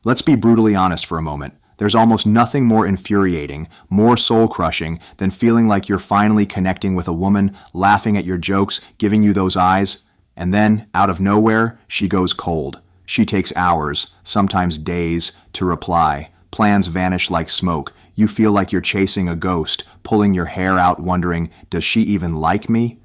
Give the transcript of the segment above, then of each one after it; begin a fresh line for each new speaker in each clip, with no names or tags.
Let's be brutally honest for a moment. There's almost nothing more infuriating, more soul-crushing than feeling like you're finally connecting with a woman, laughing at your jokes, giving you those eyes, and then, out of nowhere, she goes cold. She takes hours, sometimes days, to reply. Plans vanish like smoke. You feel like you're chasing a ghost, pulling your hair out wondering, does she even like me?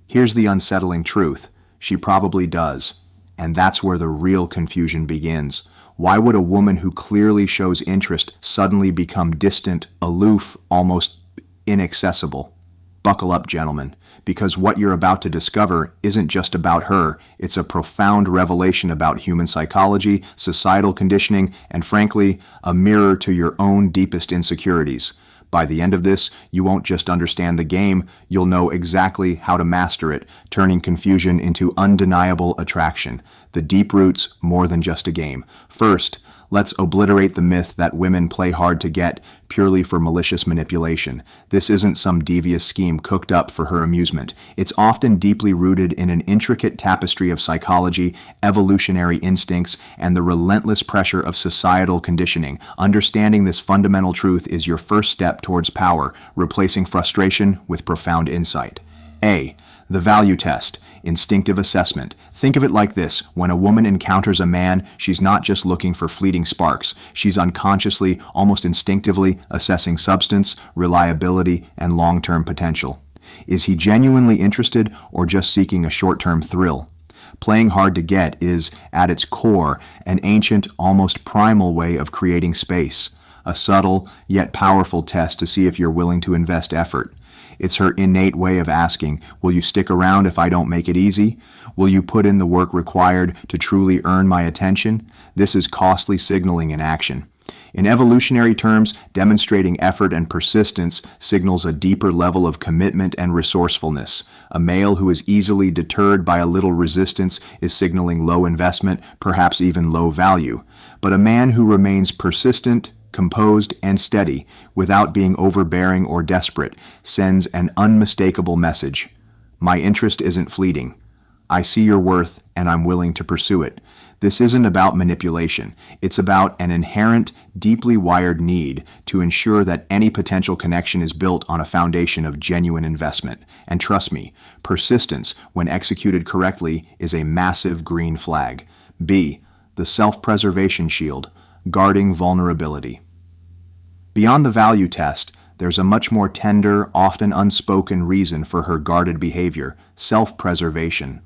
Here's the unsettling truth. She probably does. And that's where the real confusion begins. Why would a woman who clearly shows interest suddenly become distant, aloof, almost inaccessible? Buckle up, gentlemen, because what you're about to discover isn't just about her. It's a profound revelation about human psychology, societal conditioning, and frankly, a mirror to your own deepest insecurities. By the end of this, you won't just understand the game, you'll know exactly how to master it, turning confusion into undeniable attraction. The deep roots more than just a game. First, let's obliterate the myth that women play hard to get purely for malicious manipulation. This isn't some devious scheme cooked up for her amusement. It's often deeply rooted in an intricate tapestry of psychology, evolutionary instincts, and the relentless pressure of societal conditioning. Understanding this fundamental truth is your first step towards power, replacing frustration with profound insight. A. The value test. Instinctive assessment. Think of it like this. When a woman encounters a man, she's not just looking for fleeting sparks. She's unconsciously, almost instinctively, assessing substance, reliability, and long-term potential. Is he genuinely interested or just seeking a short-term thrill? Playing hard to get is, at its core, an ancient, almost primal way of creating space. A subtle, yet powerful test to see if you're willing to invest effort. It's her innate way of asking, will you stick around if I don't make it easy? Will you put in the work required to truly earn my attention? This is costly signaling in action. In evolutionary terms, demonstrating effort and persistence signals a deeper level of commitment and resourcefulness. A male who is easily deterred by a little resistance is signaling low investment, perhaps even low value. But a man who remains persistent, composed, and steady, without being overbearing or desperate, sends an unmistakable message. My interest isn't fleeting. I see your worth, and I'm willing to pursue it. This isn't about manipulation. It's about an inherent, deeply wired need to ensure that any potential connection is built on a foundation of genuine investment. And trust me, persistence, when executed correctly, is a massive green flag. B. The self-preservation shield. Guarding vulnerability. Beyond the value test, there's a much more tender, often unspoken reason for her guarded behavior: self-preservation.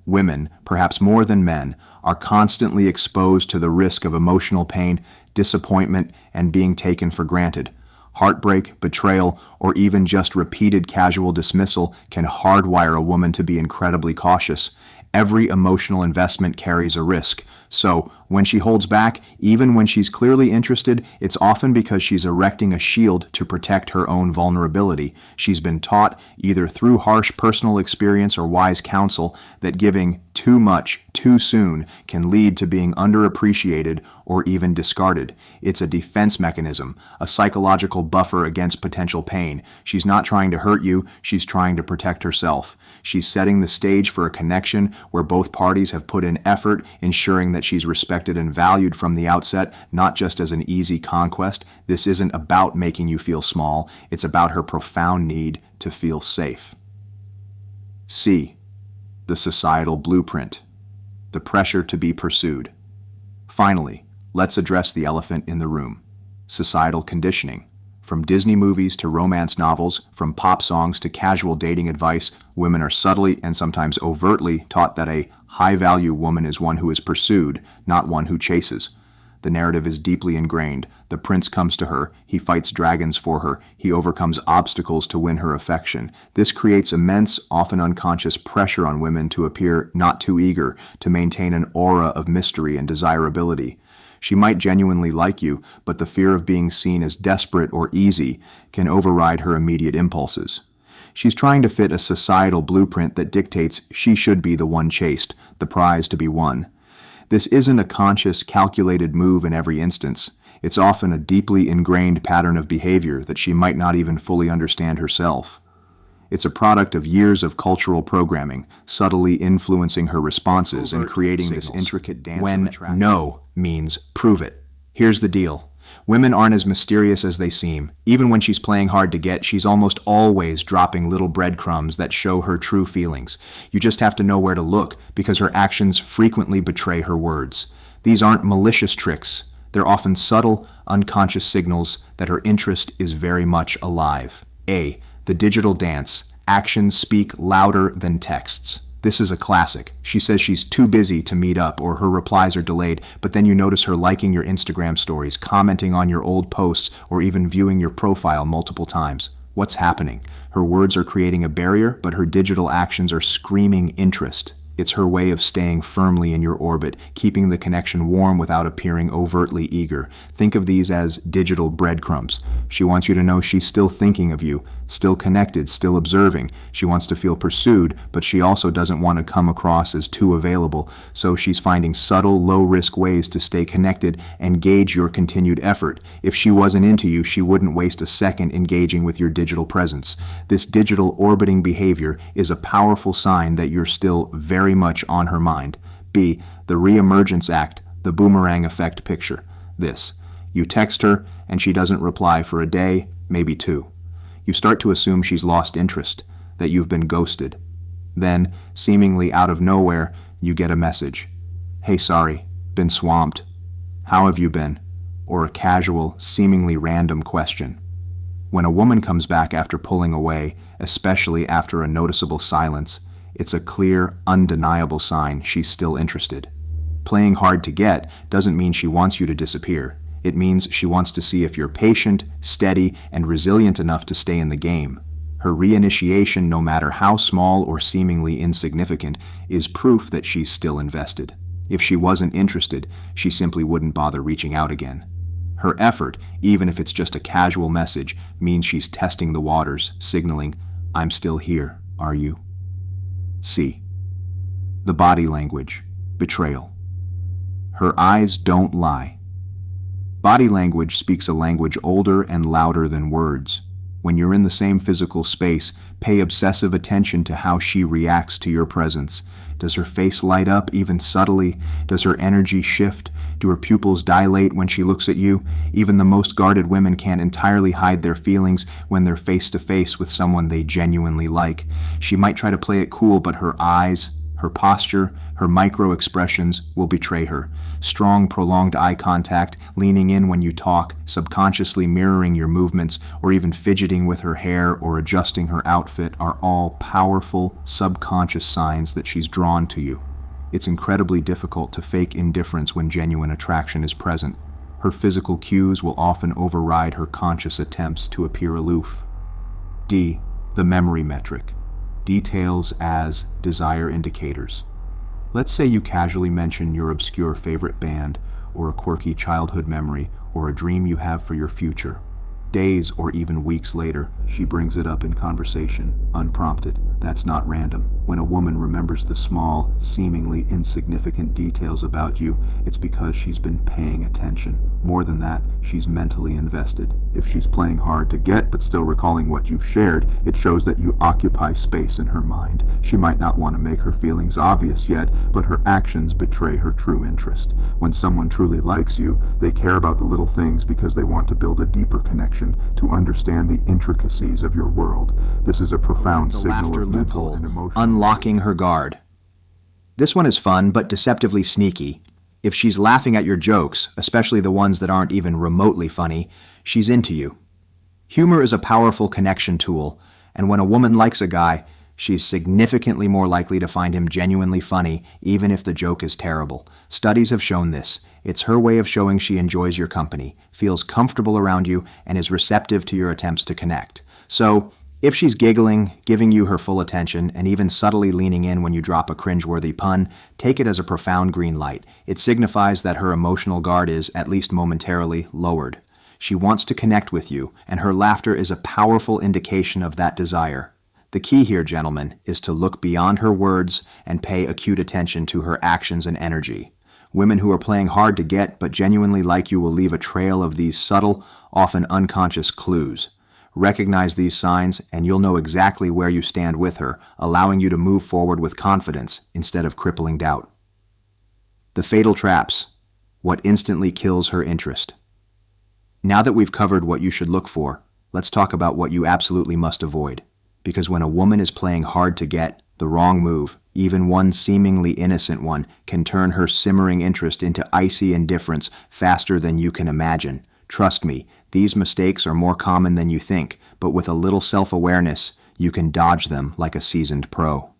Women, perhaps more than men, are constantly exposed to the risk of emotional pain, disappointment, and being taken for granted. Heartbreak, betrayal, or even just repeated casual dismissal can hardwire a woman to be incredibly cautious. Every emotional investment carries a risk. So, when she holds back, even when she's clearly interested, it's often because she's erecting a shield to protect her own vulnerability. She's been taught, either through harsh personal experience or wise counsel, that giving too much, too soon, can lead to being underappreciated or even discarded. It's a defense mechanism, a psychological buffer against potential pain. She's not trying to hurt you, she's trying to protect herself. She's setting the stage for a connection where both parties have put in effort, ensuring that she's respected and valued from the outset, not just as an easy conquest. This isn't about making you feel small, it's about her profound need to feel safe. C. The societal blueprint. The pressure to be pursued. Finally, let's address the elephant in the room: societal conditioning. From Disney movies to romance novels, from pop songs to casual dating advice, women are subtly and sometimes overtly taught that a high-value woman is one who is pursued, not one who chases. The narrative is deeply ingrained. The prince comes to her, he fights dragons for her, he overcomes obstacles to win her affection. This creates immense, often unconscious pressure on women to appear not too eager, to maintain an aura of mystery and desirability. She might genuinely like you, but the fear of being seen as desperate or easy can override her immediate impulses. She's trying to fit a societal blueprint that dictates she should be the one chased, the prize to be won. This isn't a conscious, calculated move in every instance. It's often a deeply ingrained pattern of behavior that she might not even fully understand herself. It's a product of years of cultural programming, subtly influencing her responses and creating this intricate dance. When no means prove it. Here's the deal. Women aren't as mysterious as they seem. Even when she's playing hard to get, she's almost always dropping little breadcrumbs that show her true feelings. You just have to know where to look, because her actions frequently betray her words. These aren't malicious tricks. They're often subtle, unconscious signals that her interest is very much alive. A. The digital dance. Actions speak louder than texts. This is a classic. She says she's too busy to meet up, or her replies are delayed, but then you notice her liking your Instagram stories, commenting on your old posts, or even viewing your profile multiple times. What's happening? Her words are creating a barrier, but her digital actions are screaming interest. It's her way of staying firmly in your orbit, keeping the connection warm without appearing overtly eager. Think of these as digital breadcrumbs. She wants you to know she's still thinking of you, still connected, still observing. She wants to feel pursued, but she also doesn't want to come across as too available, so she's finding subtle, low-risk ways to stay connected and gauge your continued effort. If she wasn't into you, she wouldn't waste a second engaging with your digital presence. This digital orbiting behavior is a powerful sign that you're still very much on her mind. B. The reemergence act, the boomerang effect picture. This. You text her, and she doesn't reply for a day, maybe two. You start to assume she's lost interest, that you've been ghosted. Then, seemingly out of nowhere, you get a message. Hey, sorry, been swamped. How have you been? Or a casual, seemingly random question. When a woman comes back after pulling away, especially after a noticeable silence, it's a clear, undeniable sign she's still interested. Playing hard to get doesn't mean she wants you to disappear. It means she wants to see if you're patient, steady, and resilient enough to stay in the game. Her reinitiation, no matter how small or seemingly insignificant, is proof that she's still invested. If she wasn't interested, she simply wouldn't bother reaching out again. Her effort, even if it's just a casual message, means she's testing the waters, signaling, I'm still here, are you? C. The body language, betrayal. Her eyes don't lie. Body language speaks a language older and louder than words. When you're in the same physical space, pay obsessive attention to how she reacts to your presence. Does her face light up, even subtly? Does her energy shift? Do her pupils dilate when she looks at you? Even the most guarded women can't entirely hide their feelings when they're face to face with someone they genuinely like. She might try to play it cool, but her eyes, her posture, her micro-expressions will betray her. Strong, prolonged eye contact, leaning in when you talk, subconsciously mirroring your movements, or even fidgeting with her hair or adjusting her outfit are all powerful, subconscious signs that she's drawn to you. It's incredibly difficult to fake indifference when genuine attraction is present. Her physical cues will often override her conscious attempts to appear aloof. D. The memory metric. Details as desire indicators. Let's say you casually mention your obscure favorite band, or a quirky childhood memory, or a dream you have for your future. Days or even weeks later, she brings it up in conversation, unprompted. That's not random. When a woman remembers the small, seemingly insignificant details about you, it's because she's been paying attention. More than that, she's mentally invested. If she's playing hard to get but still recalling what you've shared, it shows that you occupy space in her mind. She might not want to make her feelings obvious yet, but her actions betray her true interest. When someone truly likes you, they care about the little things because they want to build a deeper connection, to understand the intricacies of your world. This is a profound signal of mental and emotional. Unlocking her guard. This one is fun but deceptively sneaky. If she's laughing at your jokes, especially the ones that aren't even remotely funny, she's into you. Humor is a powerful connection tool, and when a woman likes a guy, she's significantly more likely to find him genuinely funny, even if the joke is terrible. Studies have shown this. It's her way of showing she enjoys your company, feels comfortable around you, and is receptive to your attempts to connect. So, if she's giggling, giving you her full attention, and even subtly leaning in when you drop a cringeworthy pun, take it as a profound green light. It signifies that her emotional guard is, at least momentarily, lowered. She wants to connect with you, and her laughter is a powerful indication of that desire. The key here, gentlemen, is to look beyond her words and pay acute attention to her actions and energy. Women who are playing hard to get but genuinely like you will leave a trail of these subtle, often unconscious clues. Recognize these signs and you'll know exactly where you stand with her, allowing you to move forward with confidence instead of crippling doubt. The fatal traps. what instantly kills her interest. Now that we've covered what you should look for, let's talk about what you absolutely must avoid. Because when a woman is playing hard to get, the wrong move, even one seemingly innocent one, can turn her simmering interest into icy indifference faster than you can imagine. Trust me, these mistakes are more common than you think, but with a little self-awareness, you can dodge them like a seasoned pro.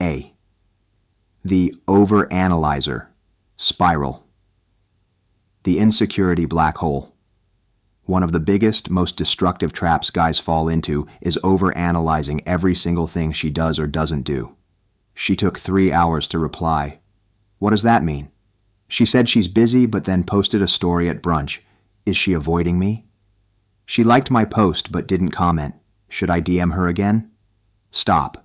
A. The overanalyzer spiral. The insecurity black hole. One of the biggest, most destructive traps guys fall into is overanalyzing every single thing she does or doesn't do. She took 3 hours to reply. What does that mean? She said she's busy but then posted a story at brunch. Is she avoiding me? She liked my post but didn't comment. Should I DM her again? Stop.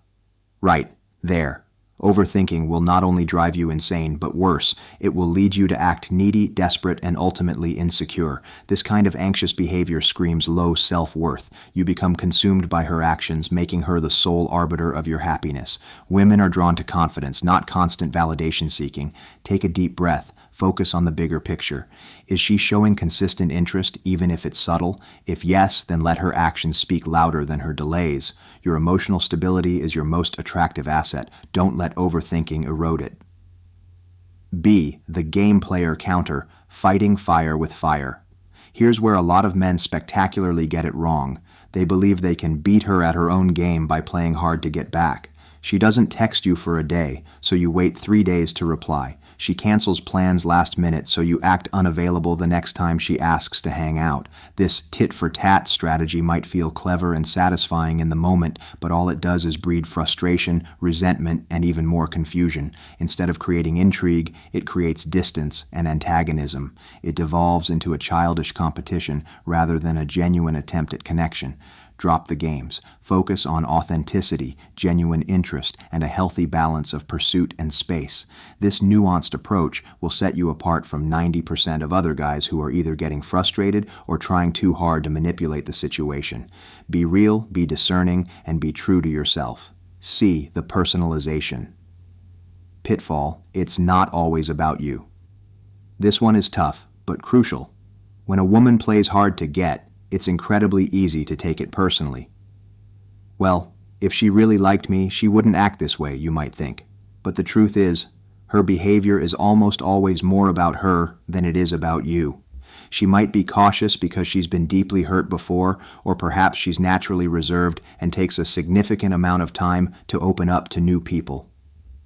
Right, there. Overthinking will not only drive you insane, but worse, it will lead you to act needy, desperate, and ultimately insecure. This kind of anxious behavior screams low self-worth. You become consumed by her actions, making her the sole arbiter of your happiness. Women are drawn to confidence, not constant validation seeking. Take a deep breath. Focus on the bigger picture. Is she showing consistent interest, even if it's subtle? If yes, then let her actions speak louder than her delays. Your emotional stability is your most attractive asset. Don't let overthinking erode it. B. The game player counter, fighting fire with fire. Here's where a lot of men spectacularly get it wrong. They believe they can beat her at her own game by playing hard to get back. She doesn't text you for a day, so you wait 3 days to reply. She cancels plans last minute, so you act unavailable the next time she asks to hang out. This tit-for-tat strategy might feel clever and satisfying in the moment, but all it does is breed frustration, resentment, and even more confusion. Instead of creating intrigue, it creates distance and antagonism. It devolves into a childish competition rather than a genuine attempt at connection. Drop the games. Focus on authenticity, genuine interest, and a healthy balance of pursuit and space. This nuanced approach will set you apart from 90% of other guys who are either getting frustrated or trying too hard to manipulate the situation. Be real, be discerning, and be true to yourself. C. The personalization. Pitfall: it's not always about you. This one is tough, but crucial. When a woman plays hard to get, it's incredibly easy to take it personally. Well, if she really liked me, she wouldn't act this way, you might think. But the truth is, her behavior is almost always more about her than it is about you. She might be cautious because she's been deeply hurt before, or perhaps she's naturally reserved and takes a significant amount of time to open up to new people.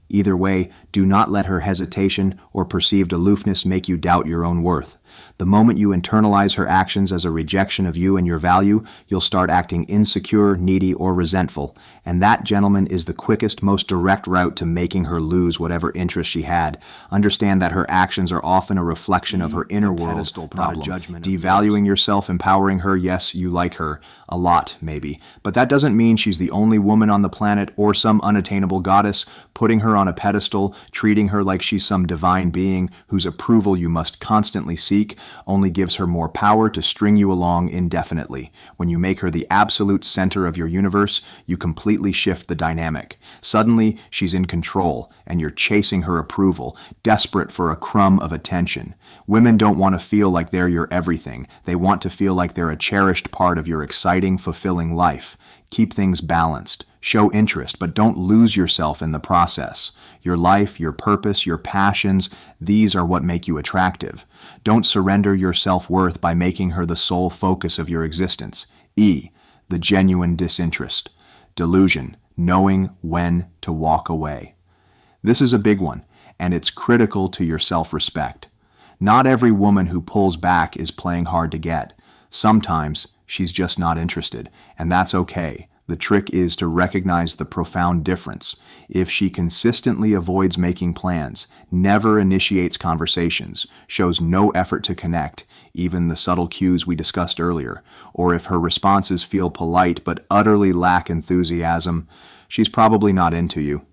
Either way, do not let her hesitation or perceived aloofness make you doubt your own worth. The moment you internalize her actions as a rejection of you and your value, you'll start acting insecure, needy, or resentful. And that, gentlemen, is the quickest, most direct route to making her lose whatever interest she had. Understand that her actions are often a reflection of her inner world, not a judgment. Devaluing yourself, empowering her, yes, you like her. A lot, maybe. But that doesn't mean she's the only woman on the planet or some unattainable goddess. Putting her on a pedestal, treating her like she's some divine being whose approval you must constantly seek, only gives her more power to string you along indefinitely. When you make her the absolute center of your universe, you completely shift the dynamic. Suddenly, she's in control, and you're chasing her approval, desperate for a crumb of attention. Women don't want to feel like they're your everything. They want to feel like they're a cherished part of your exciting, fulfilling life. Keep things balanced. Show interest, but don't lose yourself in the process. Your life, your purpose, your passions, these are what make you attractive. Don't surrender your self-worth by making her the sole focus of your existence. E. The genuine disinterest. Delusion, knowing when to walk away. This is a big one, and it's critical to your self-respect. Not every woman who pulls back is playing hard to get. Sometimes she's just not interested, and that's okay. The trick is to recognize the profound difference. If she consistently avoids making plans, never initiates conversations, shows no effort to connect, even the subtle cues we discussed earlier, or if her responses feel polite but utterly lack enthusiasm, she's probably not into you.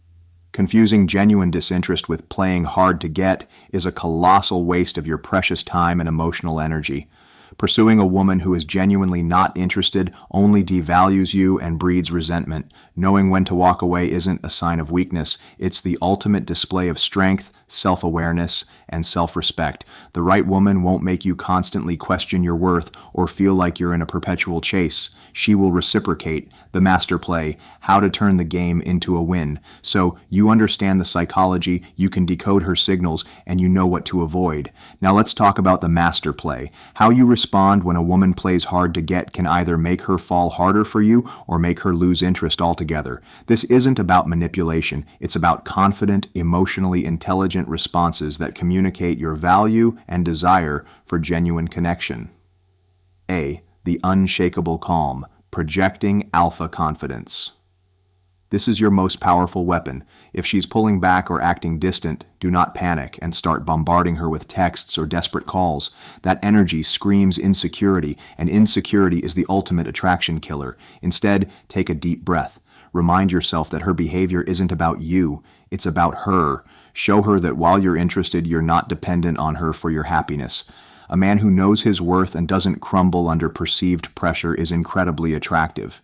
Confusing genuine disinterest with playing hard to get is a colossal waste of your precious time and emotional energy. Pursuing a woman who is genuinely not interested only devalues you and breeds resentment. Knowing when to walk away isn't a sign of weakness. It's the ultimate display of strength, self-awareness, and self-respect. The right woman won't make you constantly question your worth or feel like you're in a perpetual chase. She will reciprocate the master play, how to turn the game into a win. So you understand the psychology, you can decode her signals, and you know what to avoid. Now let's talk about the master play. How you respond when a woman plays hard to get can either make her fall harder for you or make her lose interest altogether. This isn't about manipulation. It's about confident, emotionally intelligent responses that communicate your value and desire for genuine connection. A. The unshakable calm, projecting alpha confidence. This is your most powerful weapon. If she's pulling back or acting distant, do not panic and start bombarding her with texts or desperate calls. That energy screams insecurity, and insecurity is the ultimate attraction killer. Instead, take a deep breath. Remind yourself that her behavior isn't about you, it's about her. Show her that while you're interested, you're not dependent on her for your happiness. A man who knows his worth and doesn't crumble under perceived pressure is incredibly attractive.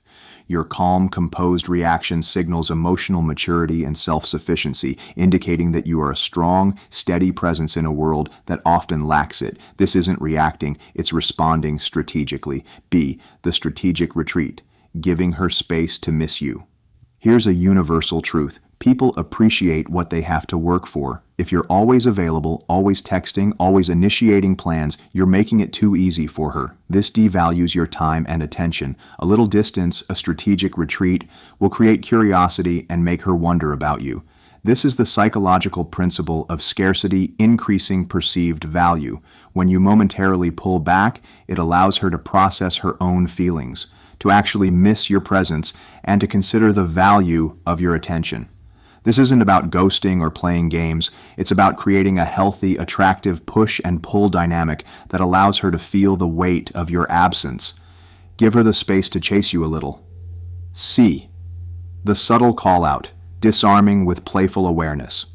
Your calm, composed reaction signals emotional maturity and self-sufficiency, indicating that you are a strong, steady presence in a world that often lacks it. This isn't reacting, it's responding strategically. B. The strategic retreat, giving her space to miss you. Here's a universal truth. People appreciate what they have to work for. If you're always available, always texting, always initiating plans, you're making it too easy for her. This devalues your time and attention. A little distance, a strategic retreat, will create curiosity and make her wonder about you. This is the psychological principle of scarcity increasing perceived value. When you momentarily pull back, it allows her to process her own feelings, to actually miss your presence, and to consider the value of your attention. This isn't about ghosting or playing games. It's about creating a healthy, attractive push and pull dynamic that allows her to feel the weight of your absence. Give her the space to chase you a little. C. The subtle call-out, disarming with playful awareness.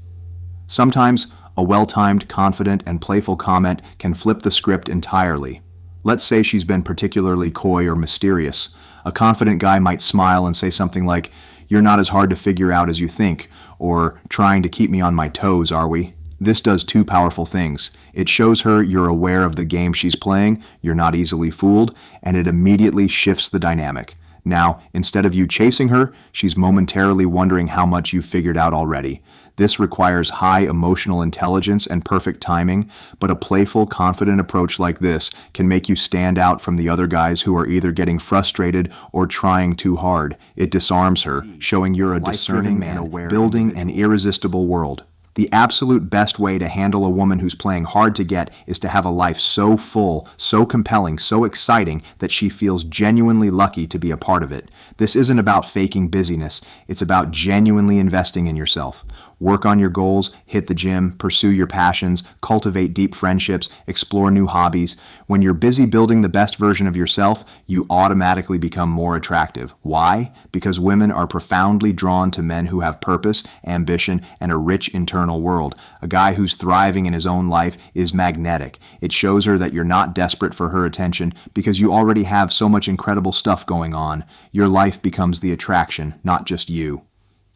Sometimes, a well-timed, confident, and playful comment can flip the script entirely. Let's say she's been particularly coy or mysterious. A confident guy might smile and say something like, "You're not as hard to figure out as you think," or "Trying to keep me on my toes, are we?" This does two powerful things. It shows her you're aware of the game she's playing, you're not easily fooled, and it immediately shifts the dynamic. Now, instead of you chasing her, she's momentarily wondering how much you've figured out already. This requires high emotional intelligence and perfect timing, but a playful, confident approach like this can make you stand out from the other guys who are either getting frustrated or trying too hard. It disarms her, showing you're a discerning man, building an irresistible world. The absolute best way to handle a woman who's playing hard to get is to have a life so full, so compelling, so exciting that she feels genuinely lucky to be a part of it. This isn't about faking busyness. It's about genuinely investing in yourself. Work on your goals, hit the gym, pursue your passions, cultivate deep friendships, explore new hobbies. When you're busy building the best version of yourself, you automatically become more attractive. Why? Because women are profoundly drawn to men who have purpose, ambition, and a rich internal world. A guy who's thriving in his own life is magnetic. It shows her that you're not desperate for her attention because you already have so much incredible stuff going on. Your life becomes the attraction, not just you.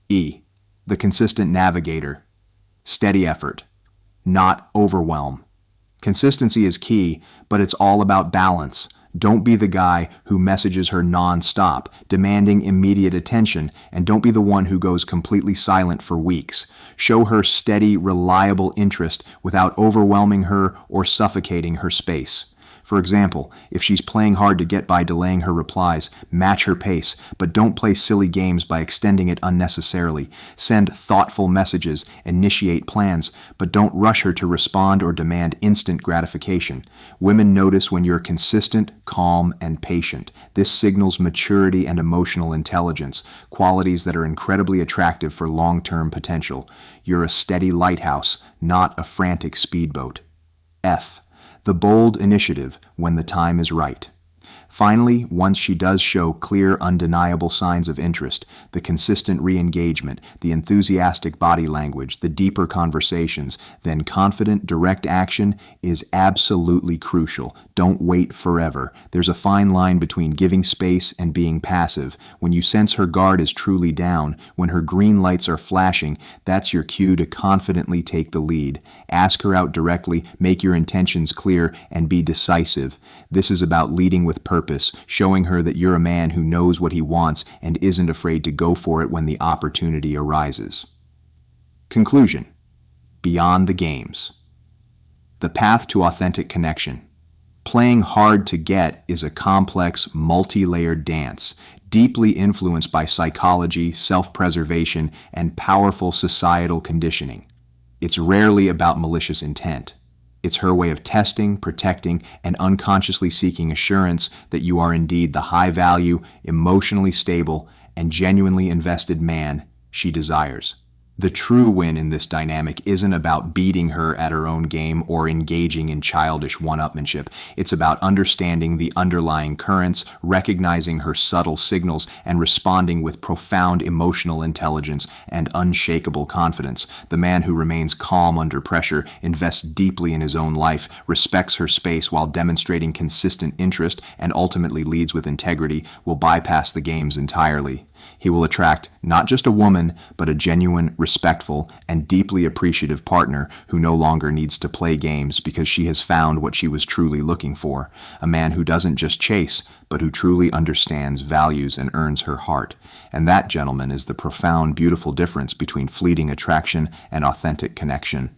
E. The consistent navigator. Steady effort, not overwhelm. Consistency is key, but it's all about balance. Don't be the guy who messages her non-stop, demanding immediate attention, and don't be the one who goes completely silent for weeks. Show her steady, reliable interest without overwhelming her or suffocating her space. For example, if she's playing hard to get by delaying her replies, match her pace, but don't play silly games by extending it unnecessarily. Send thoughtful messages, initiate plans, but don't rush her to respond or demand instant gratification. Women notice when you're consistent, calm, and patient. This signals maturity and emotional intelligence, qualities that are incredibly attractive for long-term potential. You're a steady lighthouse, not a frantic speedboat. F. The bold initiative when the time is right. Finally, once she does show clear, undeniable signs of interest, the consistent re-engagement, the enthusiastic body language, the deeper conversations, then confident, direct action is absolutely crucial. Don't wait forever. There's a fine line between giving space and being passive. When you sense her guard is truly down, when her green lights are flashing, that's your cue to confidently take the lead. Ask her out directly, make your intentions clear, and be decisive. This is about leading with purpose, showing her that you're a man who knows what he wants and isn't afraid to go for it when the opportunity arises. Conclusion: beyond the games. The path to authentic connection. Playing hard to get is a complex, multi-layered dance, deeply influenced by psychology, self-preservation, and powerful societal conditioning. It's rarely about malicious intent. It's her way of testing, protecting, and unconsciously seeking assurance that you are indeed the high-value, emotionally stable, and genuinely invested man she desires. The true win in this dynamic isn't about beating her at her own game or engaging in childish one-upmanship. It's about understanding the underlying currents, recognizing her subtle signals, and responding with profound emotional intelligence and unshakable confidence. The man who remains calm under pressure, invests deeply in his own life, respects her space while demonstrating consistent interest, and ultimately leads with integrity, will bypass the games entirely. He will attract not just a woman, but a genuine, respectful, and deeply appreciative partner who no longer needs to play games because she has found what she was truly looking for. A man who doesn't just chase, but who truly understands, values, and earns her heart. And that, gentlemen, is the profound, beautiful difference between fleeting attraction and authentic connection.